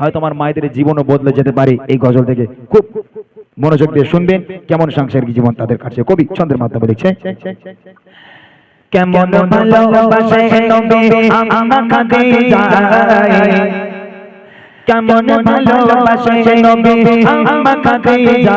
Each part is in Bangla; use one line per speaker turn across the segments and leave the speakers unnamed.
হয়তো আমার মায়েদের জীবনও বদলে যেতে পারে এই গজল থেকে। খুব মনোযোগ দিয়ে শুনবেন কেমন সাংসারিক জীবন তাদের কাছে কবি ছন্দের মাধ্যমে লিখছে। কেমন ভালোবাসে নবী আম্মা খাদিজা, কেমন ভালোবাসে নবী আম্মা খাদিজা,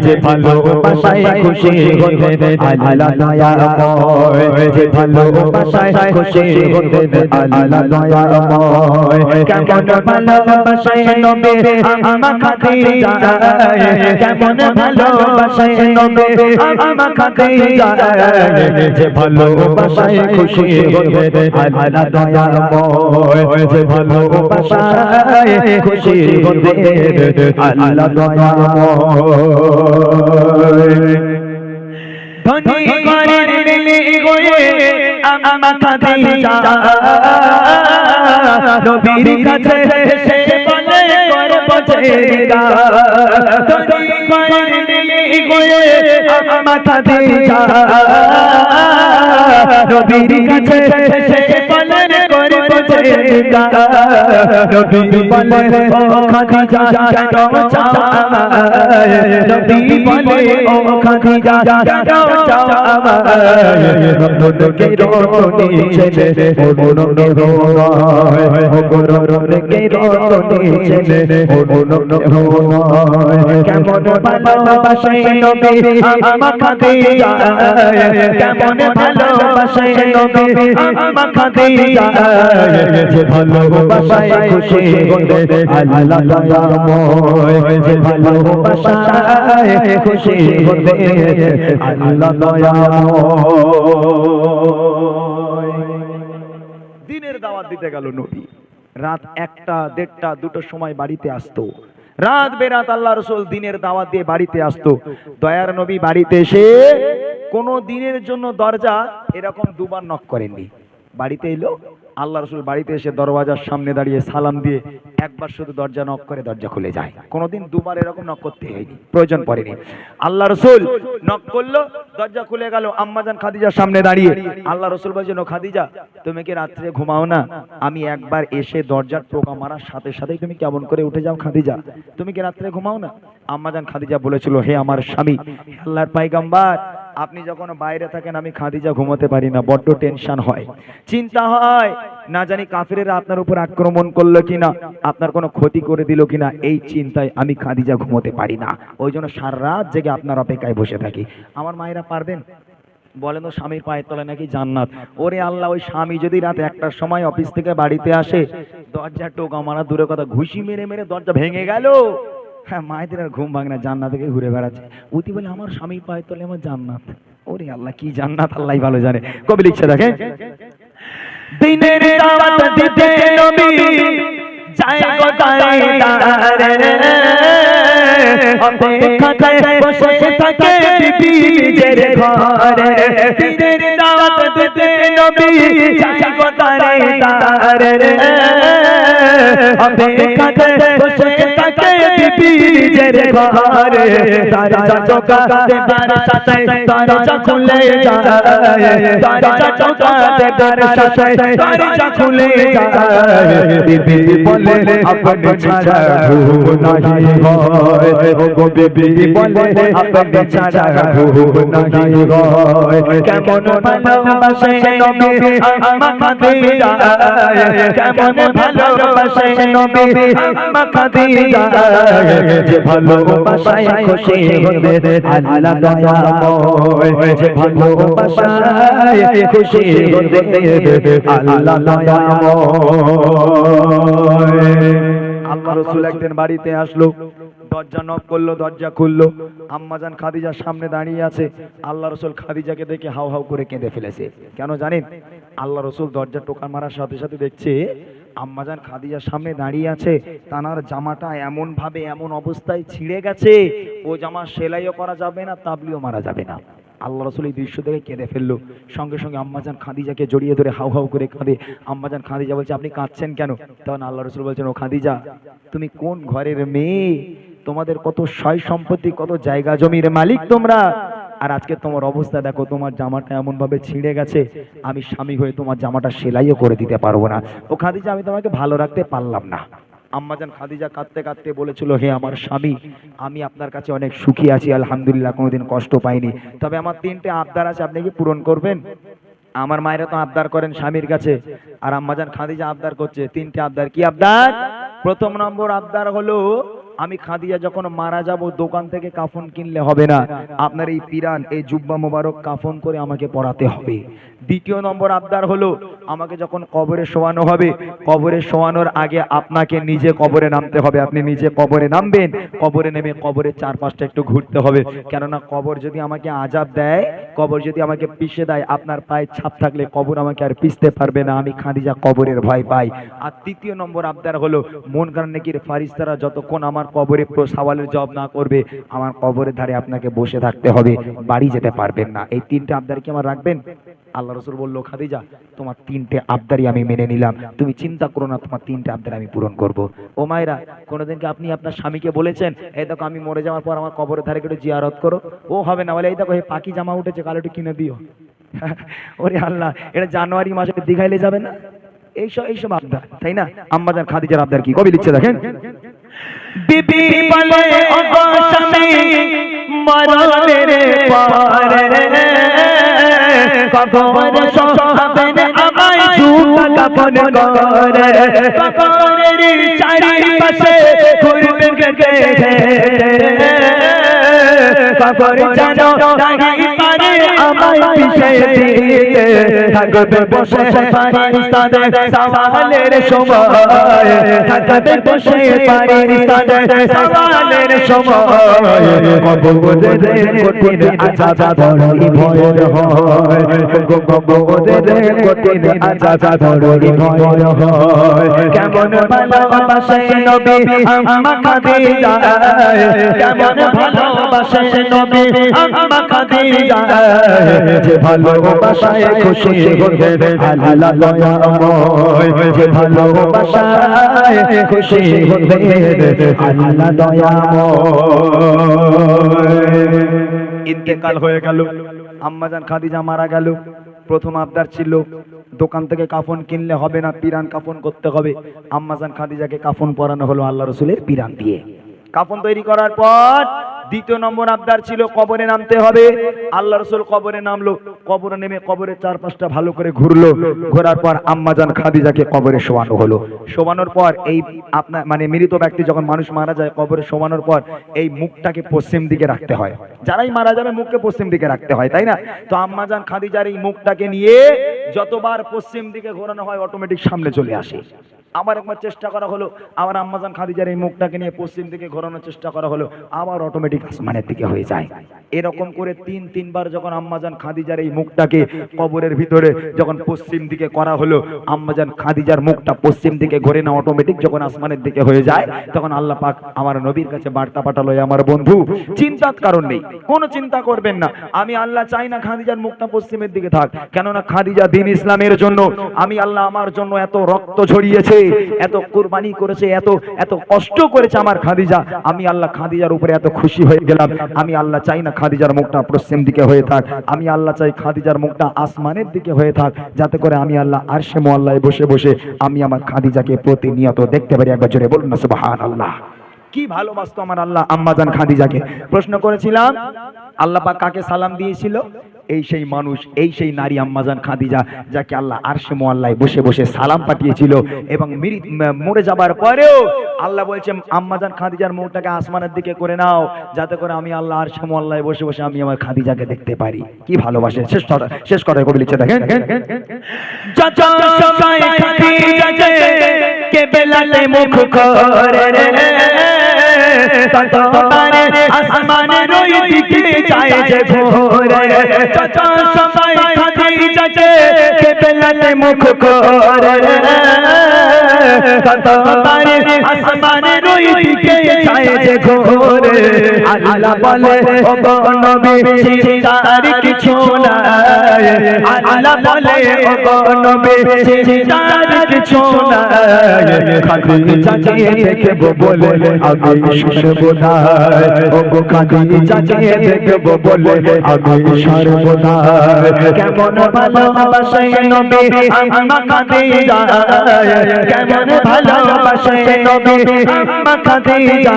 যে ভালোবাসায় খুশি হতে আল্লাহ দয়াময়, যে ভালোবাসায় খুশি হতে আল্লাহ দয়াময়। কেমন ভালোবাসে নবী আম্মা খাদিজা, কেমন ভালোবাসে নবী আম্মা খাদিজা, যে ভালোবাসায় খুশি হতে আল্লাহ দয়াময়, যে ভালোবাসায় খুশি হতে আল্লাহ দয়াময়। ধনী ঘরের মেয়ে হয়ে আম্মা খাদিজা নবীর কাছে এসে বলে করব জেগা, ধনী ঘরের মেয়ে হয়ে আম্মা খাদিজা নবীর কাছে এসে বলে করব জেগা, নবী বলে ও খাদিজা কেন চাও আমায়, নবী বলে ও খাদিজা কেন চাও আমায়, নবীকে রতনী ছেলে ও নবী হয়, ও নবীকে রতনী ছেলে ও নবী হয়। কেমন ভালোবাসে নবী আম্মা খাদিজা, কেমন ভালোবাসে নবী আম্মা খাদিজা, যে ভালোবাসায় খুশি হতে আল্লাহ দয়াময়, যে ভালোবাসায় খুশি হতে আল্লাহ দয়াময়। দিনের দাওয়াত দিতে গেল নবী, রাত 1টা 1:30 2টোর সময় বাড়িতে আসতো। রাত বেরাত আল্লাহ রাসূল দিনের দাওয়াত দিয়ে বাড়িতে আসতো। দয়ার নবী বাড়িতে এসে কোন দিনের জন্য দরজা এরকম দুবার নক করেননি। বাড়িতে এলো, আল্লাহ রাসূল বাড়িতে এসে দরওয়াজার সামনে দাঁড়িয়ে সালাম দিয়ে একবার শুধু দরজা নক করে দরজা খুলে যায়। কোনোদিন দুবার এরকম নক করতে হয়নি, প্রয়োজন পড়েনি। আল্লাহ রাসূল নক করলো, দরজা খুলে গেল। আম্মাজান খাদিজার সামনে দাঁড়িয়ে আল্লাহ রাসূল বলছেন, ও খাদিজা তুমি কি রাত্রে ঘুমাও না? আমি একবার এসে দরজার টোকা মারার সাথে সাথেই তুমি কেমন করে উঠে যাও খাদিজা, তুমি কি রাত্রে ঘুমাও না? আম্মাজান খাদিজা বলেছিল, হে আমার স্বামী আল্লাহর পয়গম্বর, আপনি যখন বাইরে থাকেন আমি খাদিজা ঘুমাতে পারি না, বড্ড টেনশন হয়, চিন্তা হয়, না জানি কাফিরেরা আপনার উপর আক্রমণ করলো কিনা, আপনার কোনো ক্ষতি করে দিল কিনা, এই চিন্তায় আমি খাদিজা ঘুমোতে পারি না, ওই জন্য সারা রাত জেগে আপনার অপেক্ষায় বসে থাকি। আমার মায়েরা পারবেন? বলেন তো স্বামীর পায়ের তলায় নাকি জান্নাত। ওরে আল্লাহ, ওই স্বামী যদি রাত 1টার সময় অফিস থেকে বাড়িতে আসে, দরজা টোকা মারা দূরে কথা, ঘুষি মেরে মেরে দরজা ভেঙে গেল, হ্যাঁ মায়েদের আর ঘুম ভাঙে না, জান্নাত থেকে ঘুরে বেড়াচ্ছে। উতি বলে আমার স্বামীর পায়ের তলায় আমার জান্নাত। ওরে আল্লাহ, কি জান্নাত আল্লাহ ভালো জানে। কবি লিখছে দেখেন, দিনের দাওয়াত দিতে নবী যায় গো দাঁড়ে, অপেক্ষায় বসে থাকে বিবিদের ঘরে, দিনের দাওয়াত দিতে নবী যায় গো দাঁড়ে, অপেক্ষায় বসে থাকে বিবিদের ঘরে, দরজা টোকা দেবার সাথে দরজা খুলে যায়, দরজা টোকা দেবার সাথে দরজা খুলে যায়, বিবি বলে আপনি ছাড়া ঘুম নাহি হয়, ও গো বিবি বলে আপনি ছাড়া ঘুম নাহি হয়। কেমন ভালোবাসে নবী আম্মা খাদিজা, কেমন ভালোবাসে নবী আম্মা খাদিজা, যে ভালোবাসায় খুশি হতে আল্লাহ দয়াময়, যে ভালোবাসায় খুশি হতে আল্লাহ দয়াময়। আল্লাহ রাসূল একদিন বাড়িতে আসলো, দরজা নক করলো, দরজা খুললো, আম্মাজান খাদিজার সামনে দাঁড়িয়ে আছে। আল্লাহ রাসূল খাদিজাকে দেখে হাউ হাউ করে কেঁদে ফেলেছে। কেন জানেন? আল্লাহ রাসূল দরজা টোকা মারার সাথে সাথে দেখছে আম্মাজান খাদিজার সামনে দাঁড়িয়ে আছে, তানার জামাটা এমন ভাবে এমন অবস্থায় ছিঁড়ে গেছে, ও জামা সেলাইও করা যাবে না, তাবলিও মারা যাবে না। আল্লাহ রাসূল এই দৃশ্য দেখে কেঁদে ফেললো। সঙ্গে সঙ্গে আম্মাজান খাদিজাকে জড়িয়ে ধরে হাউ হাউ করে কাঁদে। আম্মাজান খাদিজা বলছে, আপনি কাঁদছেন কেন? তখন আল্লাহ রাসূল বলছেন, ও খাদিজা তুমি কোন ঘরের মেয়ে? তোমাদের কত সয় সম্পত্তি, কত জায়গা জমির মালিক তোমরা, আর আজকে তোমার অবস্থা দেখো, তোমার জামাটা এমন ভাবে ছিঁড়ে গেছে, আমি স্বামী হয়ে তোমার জামাটা সেলাইও করে দিতে পারবো না। ও খাদিজা আমি তোমাকে ভালো রাখতে পারলাম না, আম্মাজান খাদিজা কাঁদতে কাঁদতে বলেছিল, হে আমার স্বামী, আমি আপনার কাছে অনেক সুখী আছি, আলহামদুলিল্লাহ, কোনোদিন কষ্ট পাইনি, তবে আমার 3টে আবদার আছে, আপনি কি পূরণ করবেন? আমার মায়েরা তো আবদার করেন স্বামীর কাছে, আর আম্মাজান খাদিজা আবদার করছে 3টে আবদার। কি আবদার? প্রথম নম্বর আবদার হলো, আমি খাদিজা যখন মারা যাব দোকান থেকে কাফন কিনলে হবে না, আপনার এই পিরান, এই জুব্বা মোবারক কাফন করে আমাকে পরাতে হবে। দ্বিতীয় নম্বর আবদার হলো, আমাকে যখন কবরে শোয়ানো হবে, কবরে শোয়ানোর আগে আপনাকে নিজে কবরে নামতে হবে, আপনি নিজে কবরে নামবেন, কবরে নেমে কবরের চারপাশটা একটু ঘুরতে হবে, কেননা কবর যদি আমাকে আজাব দেয়, কবর যদি আমাকে পিষে দেয়, আপনার পায়ে ছাপ থাকলে কবর আমাকে আর পিষতে পারবে না, আমি খাদিজা কবরের ভয় পাই। আর তৃতীয় নম্বর আবদার হলো, মুনকার নেকির ফারিস্তারা যতক্ষণ আমার কবরে সওয়ালের জবাব না করবে, আমার কবরের ধারে আপনাকে বসে থাকতে হবে, বাড়ি যেতে পারবেন না। এই 3টে আবদার কি আমার রাখবেন? আল্লাহ রাসূল বলল, খাদিজা তোমার 3টে আবদারই আমি মেনে নিলাম, তুমি চিন্তা করো না, তোমার 3টে আবদার আমি পূরণ করব। ও মায়েরা, কোনোদিন কি আপনি আপনার স্বামীকে বলেছেন, এই দেখো আমি মরে যাওয়ার পর আমার কবরের ধারে একটু জিয়ারত করো? ও হবে না, বলে এই দেখো এই পাখি জামা উঠেছে, কালো একটু কিনে দিও। ওরে আল্লাহ, এটা জানুয়ারি মাসে দিঘাইলে যাবে না? এইসব আবদার, তাই না? আম্মাজান খাদিজার আবদার কি কবি লিখছে দেখেন। বিবি বলে ও গো স্বামী, মরণের পরে কবর শোয়াবেন আমায় জুতা কাফন করে, কবরের চারিপাশে ঘুরবেন গে, কবর জানো নাহি পারে আমায় পিছে দিতে, থাকবে বসে ফারিস্তাদের সওয়ালের সময়, থাকবে বসে ফারিস্তাদের সওয়ালের সময়, কবরের কঠিন আযাব বড়ই ভয়ের হয়, কবরের কঠিন আযাব বড়ই ভয়ের হয়। কেমন ভালোবাসে নবী আম্মা খাদিজা, কেমন ভালোবাসে নবী আম্মা খাদিজা, যে ভালোবাসায় খুশি হতে আল্লাহ দয়াময়, যে ভালোবাসায় খুশি হতে আল্লাহ দয়াময়। ইন্তেকাল হয়ে গেল, আম্মাজান খাদিজা মারা গেল। প্রথম আবদার ছিল, দোকান থেকে কাফন কিনলে হবে না, পিরান কাফন করতে হবে। আম্মাজান খাদিজাকে কাফন পরানো হলো আল্লাহ রাসূলের পিরান দিয়ে। কাফন তৈরি করার পর দ্বিতীয় নম্বর আবদার ছিল, কবরে নামতে হবে। আল্লাহ রাসূল কবরে নামলো, কবরে নেমে কবরের চারপাশটা ভালো করে ঘুরলো, ঘোরার পর আম্মাজান খাদিজাকে কবরে শোয়ানো হলো। শোয়ানোর পর এই আপনার মানে মৃত ব্যক্তি যখন মানুষ মারা যায়, কবরে শোয়ানোর পর এই মুখটাকে পশ্চিম দিকে রাখতে হয়, যারাই মারা যাবে মুখকে পশ্চিম দিকে রাখতে হয়, তাই না? তো আম্মাজান খাদিজার এই মুখটাকে নিয়ে যতবার পশ্চিম দিকে ঘোরানো হয় অটোমেটিক সামনে চলে আসে। আবার একবার চেষ্টা করা হলো, আবার আম্মাজান খাদিজার এই মুখটাকে নিয়ে পশ্চিম দিকে ঘোরানোর চেষ্টা করা হলো, আবার অটোমেটিক আসমানের দিকে হয়ে যায়। এরকম করে 3-3বার যখন আম্মাজান খাদিজার এই মুখটাকে কবরের ভিতরে যখন পশ্চিম দিকে করা হলো, আম্মাজান খাদিজার মুখটা পশ্চিম দিকে ঘোরে না, অটোমেটিক যখন আসমানের দিকে হয়ে যায়, তখন আল্লাহ পাক আমার নবীর কাছে বার্তা পাঠালো, আমার বন্ধু চিন্তার কারণ নেই, কোনো চিন্তা করবেন না, আমি আল্লাহ চাই না খাদিজার মুখটা পশ্চিমের দিকে থাক, কেননা খাদিজা দ্বীন ইসলামের জন্য, আমি আল্লাহ আমার জন্য এত রক্ত ঝরিয়েছে, এত কুরবানি করেছে, এত কষ্ট করেছে আমার খাদিজা, আমি আল্লাহ খাদিজার উপরে এত খুশি হয়ে গেলাম, আমি আল্লাহ চাই না খাদিজার মুখটা পশ্চিম দিকে হয়ে থাক, আমি আল্লাহ চাই খাদিজার মুখটা আসমানের দিকে হয়ে থাক, যাতে করে আমি আল্লাহ আরশে মুআল্লায় বসে বসে আমি আমার খাদিজাকে প্রতিনিয়ত দেখতে পারি। একবার জোরে বলুন না সুবহানাল্লাহ। কি ভালোবাসতো আমার আল্লাহ আম্মাজান খাদিজাকে। প্রশ্ন করেছিলাম আল্লাহ পাক কাকে সালাম দিয়েছিল? এই সেই মানুষ, এই সেই নারী আম্মাজান খাদিজা, যাকে আল্লাহ আরশে মুআল্লায় বসে বসে সালাম পাঠিয়েছিল, এবং মরে যাবার পরেও আল্লাহ বলছেন আম্মাজান খাদিজার মুখটাকে আসমানের দিকে করে নাও, যাতে করে আমি আল্লাহ আরশে মুআল্লায় বসে বসে আমি আমার খাদিজাকে দেখতে পারি। কি ভালোবাসে। শেষ কথা কবি লিখছে দেখেন, কেবেলাতে মুখ করে আসমানের ওই দিকে যায় যে ভোরে, চাচা সবাই খাদিজাকে কেবেলাতে মুখ করে, আসমানের ওই দিকে যায় যে ভোরে, আল্লাহ বলে ও গো নবী চিন্তার কিছু নাই, আল্লাহ বলে ও গো নবী চিন্তার কিছু নাই, খাদিজাকে দেখবো বলে আমি সর্বদাই, ও গো খাদিজাকে দেখবো বলে আমি সর্বদাই, কেমন ভালোবাসে নবী আম্মা খাদিজা কেমন ভালোবাসে নবী আম্মা খাদিজা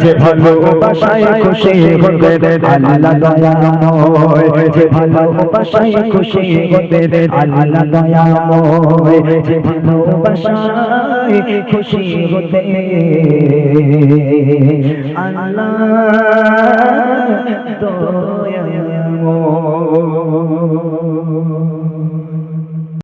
যে ভালোবাসায় খুশি হতে আল্লাহ দয়াময় যে ভালোবাসায় খুশি হতে আল্লাহ দয়াময় যে ভালোবাসায় খুশি হতে আল্লাহ